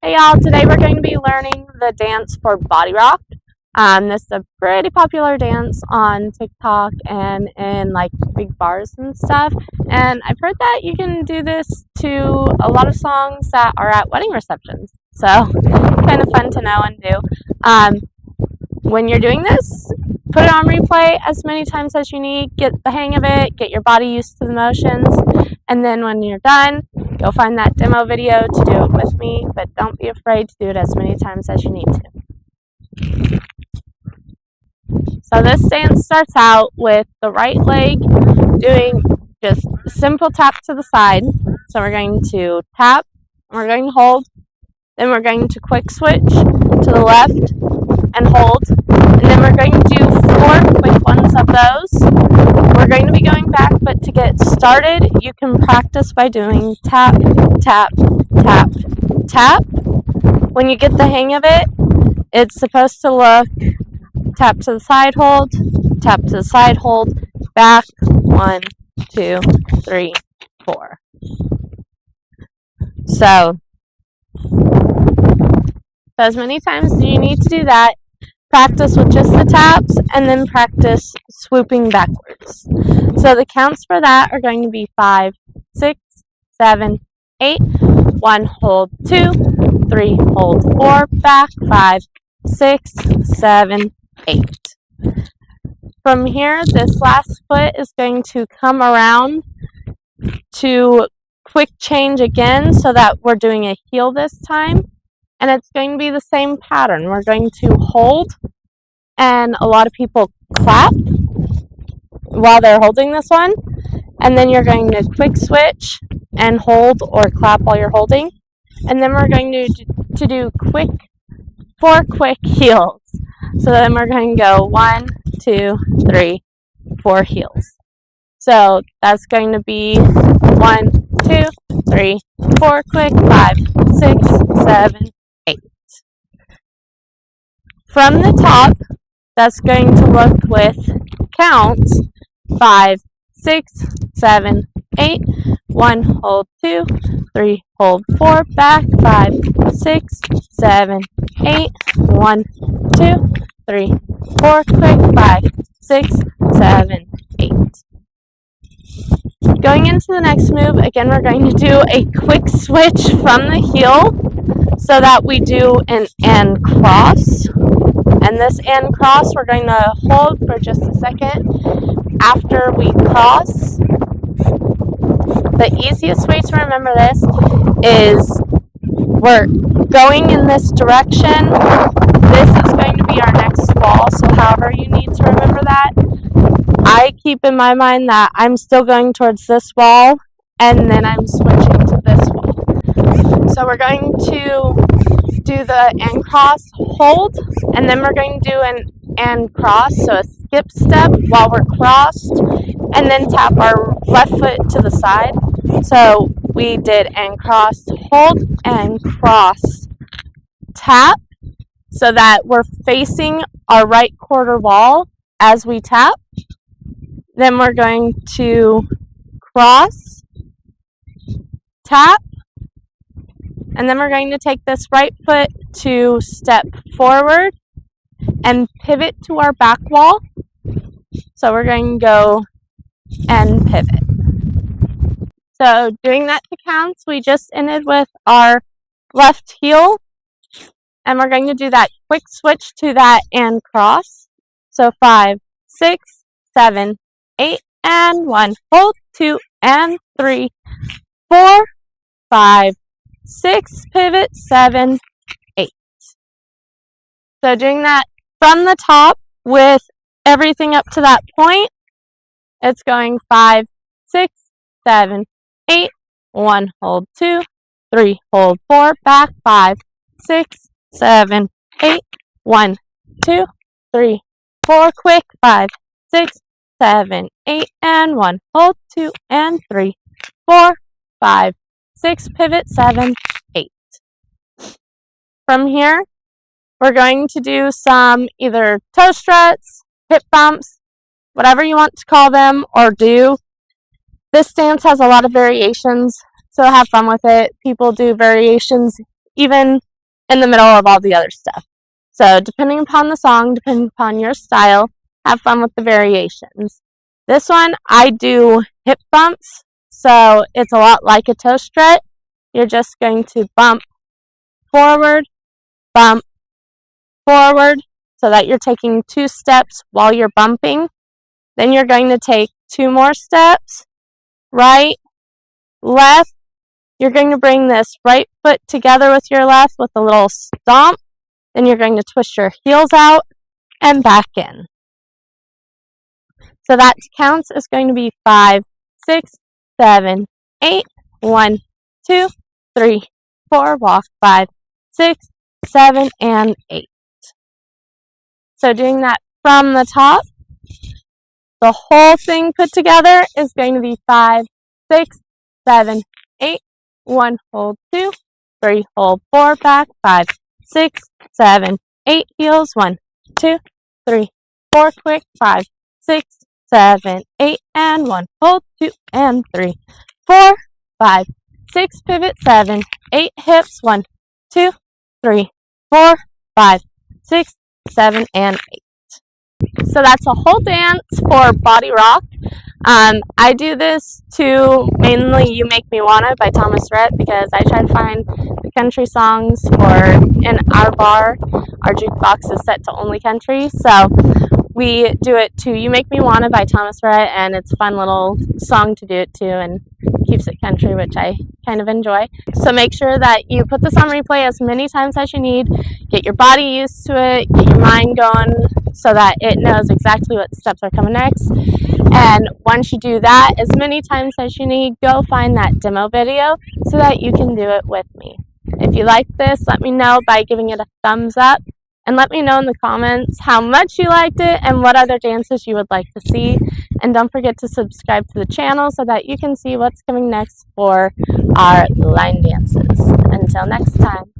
Hey y'all, today we're going to be learning the dance for body rock. This is a pretty popular dance on TikTok and in like big bars and stuff. And I've heard that you can do this to a lot of songs that are at wedding receptions. So kind of fun to know and do. When you're doing this, put it on replay as many times as you need. Get the hang of it, get your body used to the motions. And then when you're done, you'll find that demo video to do it with me, but don't be afraid to do it as many times as you need to. So this dance starts out with the right leg doing just a simple tap to the side. So we're going to tap, we're going to hold, then we're going to quick switch to the left and hold, and then we're going to do 4 quick ones of those. We're going to be going back, but to get started, you can practice by doing tap, tap, tap, tap. When you get the hang of it, it's supposed to look tap to the side, hold, tap to the side, hold, back, 1, 2, 3, 4. So as many times as you need to do that. Practice with just the taps and then practice swooping backwards. So the counts for that are going to be 5, 6, 7, 8, 1, hold 2, 3, hold 4, back 5, 6, 7, 8. From here, this last foot is going to come around to quick change again so that we're doing a heel this time. And it's going to be the same pattern. We're going to hold, and a lot of people clap while they're holding this one. And then you're going to quick switch and hold or clap while you're holding. And then we're going to do 4 quick heels. So then we're going to go 1, 2, 3, 4 heels. So that's going to be 1, 2, 3, 4 quick, 5, 6, 7, 8. From the top, that's going to look with counts 5, 6, 7, 8, 1, hold 2, 3, hold 4, back 5, 6, 7, 8, 1, 2, 3, 4, quick 5, 6, 7, 8. Going into the next move, again, we're going to do a quick switch from the heel so that we do an and cross. And this and cross, we're going to hold for just a second after we cross. The easiest way to remember this is we're going in this direction. This is going to be our next wall, so however you need to remember that. I keep in my mind that I'm still going towards this wall, and then I'm switching to this wall. So we're going to do the and cross, hold, and then we're going to do an and cross, so a skip step while we're crossed, and then tap our left foot to the side. So we did and cross, hold, and cross, tap, so that we're facing our right quarter wall as we tap. Then we're going to cross, tap, and then we're going to take this right foot to step forward and pivot to our back wall. So we're going to go and pivot. So doing that to counts, we just ended with our left heel, and we're going to do that quick switch to that and cross. So 5, 6, 7, 8, and 1, hold 2 and 3, 4, 5, 6, pivot 7, 8. So doing that from the top with everything up to that point, it's going 5, 6, 7, 8, 1, hold 2, 3, hold 4, back 5, 6, 7, 8, 1, 2, 3, 4, quick 5, 6, 7, 8, and 1, hold 2 and 3, 4, 5, 6, pivot 7, 8. From here, we're going to do some either toe struts, hip bumps, whatever you want to call them or do. This dance has a lot of variations, so have fun with it. People do variations even in the middle of all the other stuff. So depending upon the song, depending upon your style, have fun with the variations. This one, I do hip bumps, so it's a lot like a toe strut. You're just going to bump forward, so that you're taking 2 steps while you're bumping. Then you're going to take 2 more steps, right, left. You're going to bring this right foot together with your left with a little stomp. Then you're going to twist your heels out and back in. So that counts is going to be 5, 6, 7, 8. 1, 2, 3, 4. Walk 5, 6, 7, and 8. So doing that from the top, the whole thing put together is going to be 5, 6, 7, 8. 1, hold 2, 3, hold 4, back 5, 6, 7, 8. Heels 1, 2, 3, 4. Quick 5, 6, 7, 8, and 1. Hold 2 and 3, 4, 5, 6. Pivot 7, 8. Hips 1, 2, 3, 4, 5, 6, 7, and 8. So that's a whole dance for body rock. I do this to mainly "You Make Me Wanna" by Thomas Rhett, because I try to find the country songs in our bar. Our jukebox is set to only country, so we do it to "You Make Me Wanna" by Thomas Rhett, and it's a fun little song to do it to, and keeps it country, which I kind of enjoy. So make sure that you put this on replay as many times as you need. Get your body used to it, get your mind going so that it knows exactly what steps are coming next. And once you do that as many times as you need, go find that demo video so that you can do it with me. If you like this, let me know by giving it a thumbs up, and let me know in the comments how much you liked it and what other dances you would like to see. And don't forget to subscribe to the channel so that you can see what's coming next for our line dances. Until next time.